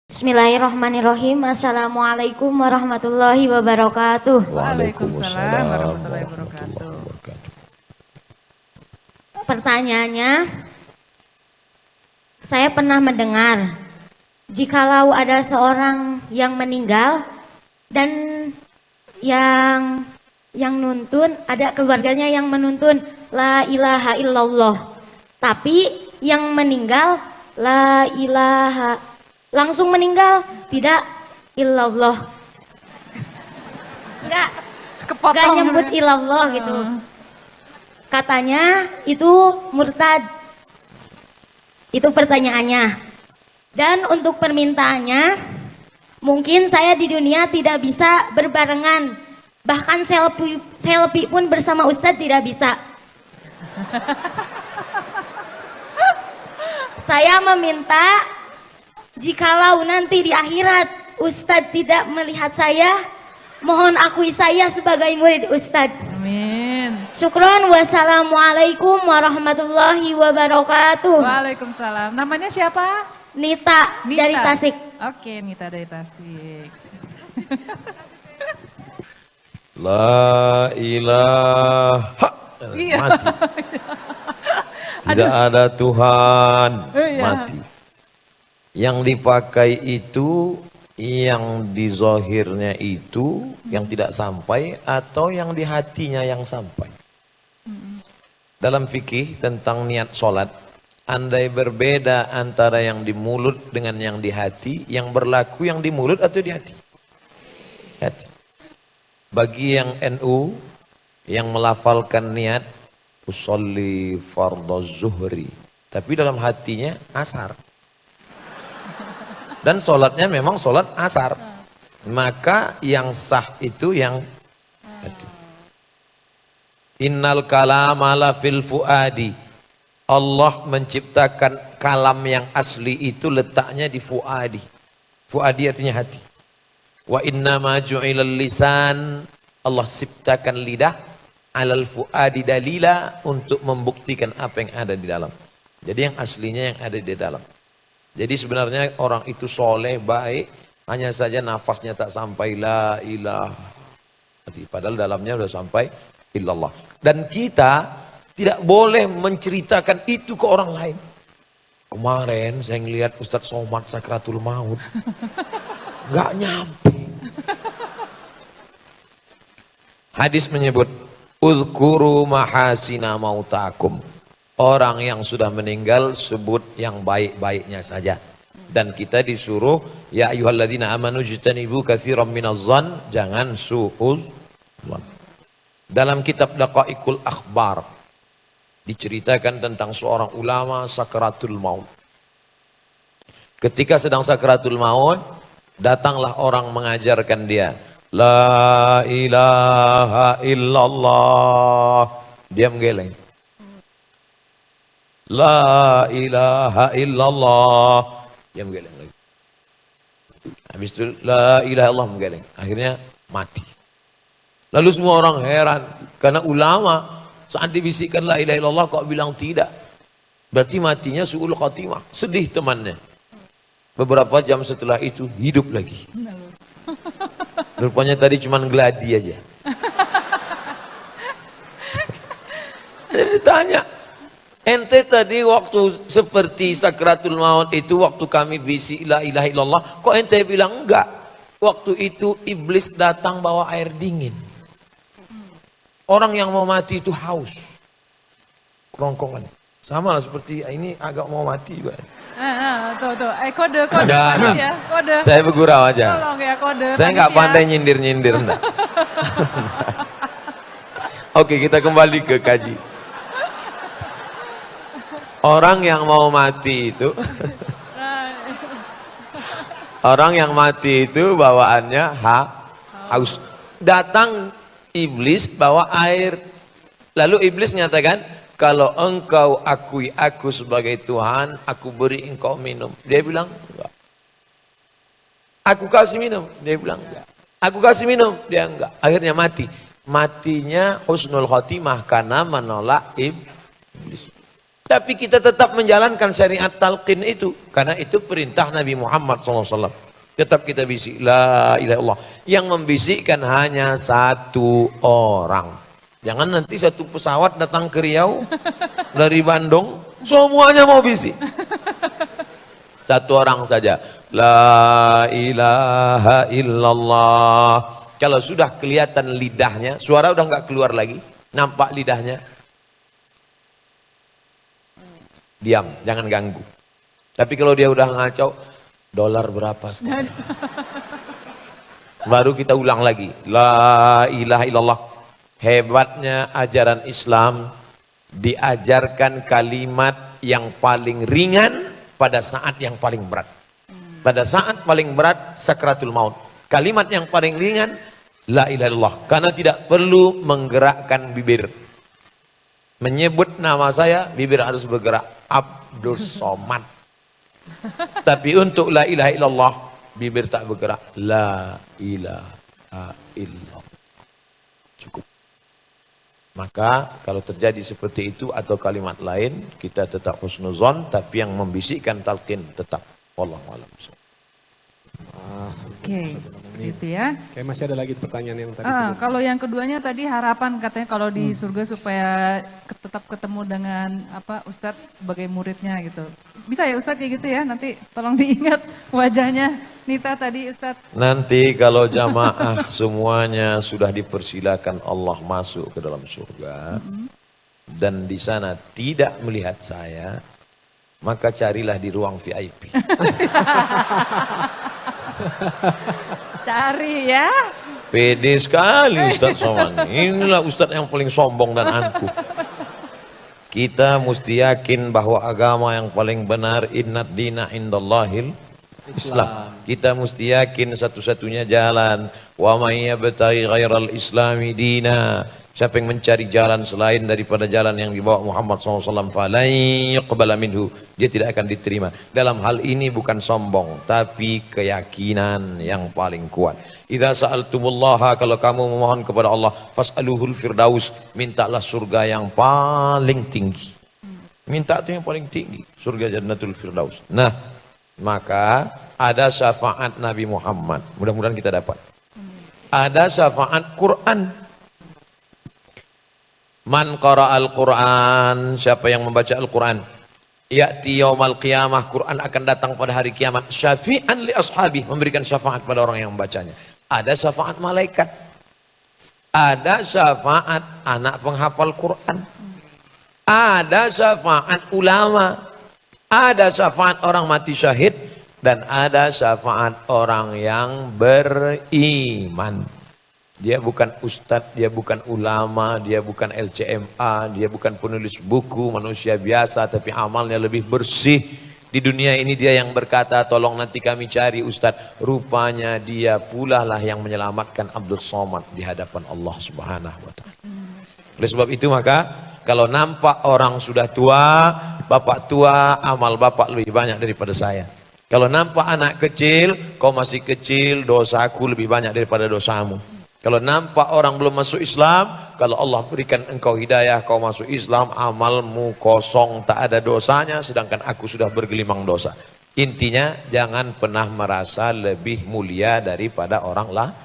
Bismillahirrahmanirrahim. Assalamualaikum warahmatullahi wabarakatuh. Waalaikumsalam warahmatullahi wabarakatuh. Pertanyaannya, saya pernah mendengar jikalau ada seorang yang meninggal dan yang nuntun, ada keluarganya yang menuntun la ilaha illallah, tapi yang meninggal la ilaha langsung meninggal tidak illallah, nggak nyebut illallah gitu. Katanya itu murtad. Itu pertanyaannya. Dan untuk permintaannya, mungkin saya di dunia tidak bisa berbarengan, bahkan selfie pun bersama Ustadz tidak bisa. Saya meminta, jikalau nanti di akhirat Ustadz tidak melihat saya, mohon akui saya sebagai murid Ustadz. Amin. Syukron. Wassalamualaikum warahmatullahi wabarakatuh. Waalaikumsalam. Namanya siapa? Nita, dari Tasik. Oke, Nita dari Tasik. La ilaha. Iya. Mati. Tidak ada Tuhan. Iya. Mati. Yang dipakai itu, yang di zahirnya itu, yang tidak sampai, atau yang di hatinya yang sampai. Dalam fikih tentang niat sholat, andai berbeda antara yang di mulut dengan yang di hati, yang berlaku yang di mulut atau di hati? Hati. Bagi yang NU, yang melafalkan niat, usolli fardhu zuhri, tapi dalam hatinya asar. Dan sholatnya memang sholat asar, maka yang sah itu yang hati. Innal kalama la fil fuadi. Allah menciptakan kalam yang asli itu letaknya di fuadi. Fuadi artinya hati. Wa inna ma ju'ilal lisan. Allah ciptakan lidah alal fuadi dalila, untuk membuktikan apa yang ada di dalam. Jadi yang aslinya yang ada di dalam. Jadi sebenarnya orang itu soleh, baik, hanya saja nafasnya tak sampai la ilaha. Padahal dalamnya sudah sampai illallah. Dan kita tidak boleh menceritakan itu ke orang lain. Kemarin saya ngelihat Ustadz Somad sakratul maut, nggak nyampe. Hadis menyebut, uzkuru mahasina mautakum. Orang yang sudah meninggal sebut yang baik-baiknya saja. Dan kita disuruh, ya ayyuhalladzina amanu jtanibu katsiran minadh-dhann, jangan su'udzon. Dalam kitab Daqaiqul Akhbar diceritakan tentang seorang ulama sakratul maut. Ketika sedang sakratul maut, datanglah orang mengajarkan dia, la ilaha illallah. Dia menggeleng. La ilaha illallah. Dia menggeleng lagi. Habis itu la ilaha illallah, menggeleng. Akhirnya mati. Lalu semua orang heran, karena ulama saat dibisikkan la ilaha illallah kok bilang tidak. Berarti matinya su'ul khatimah. Sedih temannya. Beberapa jam setelah itu hidup lagi. Rupanya tadi cuma gladi aja. Jadi ditanya, ente tadi waktu seperti sakratul maut itu, waktu kami bisik la ilaha illallah, kok ente bilang enggak? Waktu itu iblis datang bawa air dingin. Orang yang mau mati itu haus, kerongkongan. Sama seperti ini agak mau mati. Tuh. Kode ya, kode. Saya bergurau aja. Tolong ya, kode. Saya nggak pandai nyindir-nyindir, enggak. Oke, kita kembali ke kaji. Orang yang mau mati itu, orang yang mati itu bawaannya haus. Datang iblis bawa air. Lalu iblis nyatakan, kalau engkau akui aku sebagai Tuhan, aku beri engkau minum. Dia bilang enggak. Aku kasih minum. Dia bilang enggak. Aku kasih minum. Dia enggak. Akhirnya mati. Matinya husnul khotimah karena menolak iblis. Tapi kita tetap menjalankan syariat talqin itu. Karena itu perintah Nabi Muhammad SAW. Tetap kita bisik, la ilaha illallah. Yang membisikkan hanya satu orang. Jangan nanti satu pesawat datang ke Riau dari Bandung, semuanya mau bisik. Satu orang saja. La ilaha illallah. Kalau sudah kelihatan lidahnya, suara udah nggak keluar lagi, nampak lidahnya, diam, jangan ganggu. Tapi kalau dia udah ngacau, dolar berapa sekarang? Baru kita ulang lagi. La ilaha illallah. Hebatnya ajaran Islam, diajarkan kalimat yang paling ringan pada saat yang paling berat. Pada saat paling berat, sakratul maut. Kalimat yang paling ringan, la ilaha illallah. Karena tidak perlu menggerakkan bibir. Menyebut nama saya, bibir harus bergerak. Abdul Somad. Tapi untuk la ilaha illallah, bibir tak bergerak. La ilaha illallah. Cukup. Maka kalau terjadi seperti itu atau kalimat lain, kita tetap husnuzon, tapi yang membisikkan talqin tetap. Wallahu a'lam. Oke, gitu ya. Kayak masih ada lagi pertanyaan yang tadi. Kalau yang keduanya tadi harapan katanya kalau di surga supaya tetap ketemu dengan Ustadz sebagai muridnya gitu. Bisa ya Ustadz kayak gitu ya? Nanti tolong diingat wajahnya Nita tadi Ustadz. Nanti kalau jamaah semuanya sudah dipersilakan Allah masuk ke dalam surga dan di sana tidak melihat saya, maka carilah di ruang VIP. Cari ya. Pede sekali Ustadz Somad. Inilah Ustadz yang paling sombong dan angkuh. Kita mesti yakin bahwa agama yang paling benar innad dina indallahil Islam. Kita mesti yakin satu-satunya jalan. Wa may yabtaghi ghairal islami dina. Siapa yang mencari jalan selain daripada jalan yang dibawa Muhammad SAW, falan yuqbala minhu, dia tidak akan diterima. Dalam hal ini bukan sombong, tapi keyakinan yang paling kuat. Idza sa'altumullaha, kalau kamu memohon kepada Allah, fas'aluhul firdaus, mintalah surga yang paling tinggi. Minta itu yang paling tinggi, surga Jannatul Firdaus. Nah, maka ada syafaat Nabi Muhammad, mudah-mudahan kita dapat. Ada syafaat Quran. Man qara'al Quran, siapa yang membaca Al-Quran, ya'ti yaumal qiyamah, Quran akan datang pada hari kiamat, syafi'an li ashabi, memberikan syafaat pada orang yang membacanya. Ada syafaat malaikat, ada syafaat anak penghafal Quran, ada syafaat ulama, ada syafaat orang mati syahid, dan ada syafaat orang yang beriman. Dia bukan ustadz, dia bukan ulama, dia bukan LCMA, dia bukan penulis buku, manusia biasa tapi amalnya lebih bersih. Di dunia ini dia yang berkata, tolong nanti kami cari ustadz. Rupanya dia pula lah yang menyelamatkan Abdul Somad di hadapan Allah Subhanahu wa ta'ala. Oleh sebab itu maka kalau nampak orang sudah tua, bapak tua, amal bapak lebih banyak daripada saya. Kalau nampak anak kecil, kau masih kecil, dosaku lebih banyak daripada dosamu. Kalau nampak orang belum masuk Islam, kalau Allah berikan engkau hidayah, kau masuk Islam, amalmu kosong, tak ada dosanya, sedangkan aku sudah bergelimang dosa. Intinya, jangan pernah merasa lebih mulia daripada orang lah.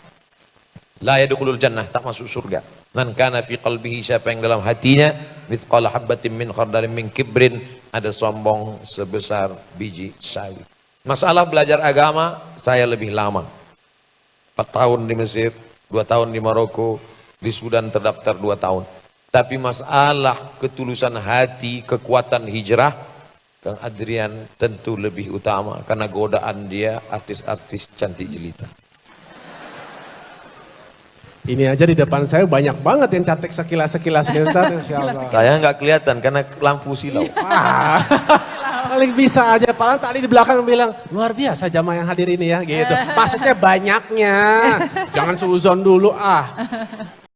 La yadkhulul jannah, tak masuk surga. Man kana fi qalbihi, siapa yang dalam hatinya, mithqala habbatin min khardalin min kibrin, ada sombong sebesar biji sawi. Masalah belajar agama, saya lebih lama. 4 tahun di Mesir. 2 tahun di Maroko, di Sudan terdaftar 2 tahun. Tapi masalah ketulusan hati, kekuatan hijrah, Kang Adrian tentu lebih utama karena godaan dia artis-artis cantik jelita. Ini aja di depan saya banyak banget yang cantik sekilas-sekilas. Saya nggak kelihatan karena lampu silau. Paling bisa aja, paling tadi di belakang bilang, luar biasa jamaah yang hadir ini ya, gitu. Maksudnya banyaknya, jangan seuzon dulu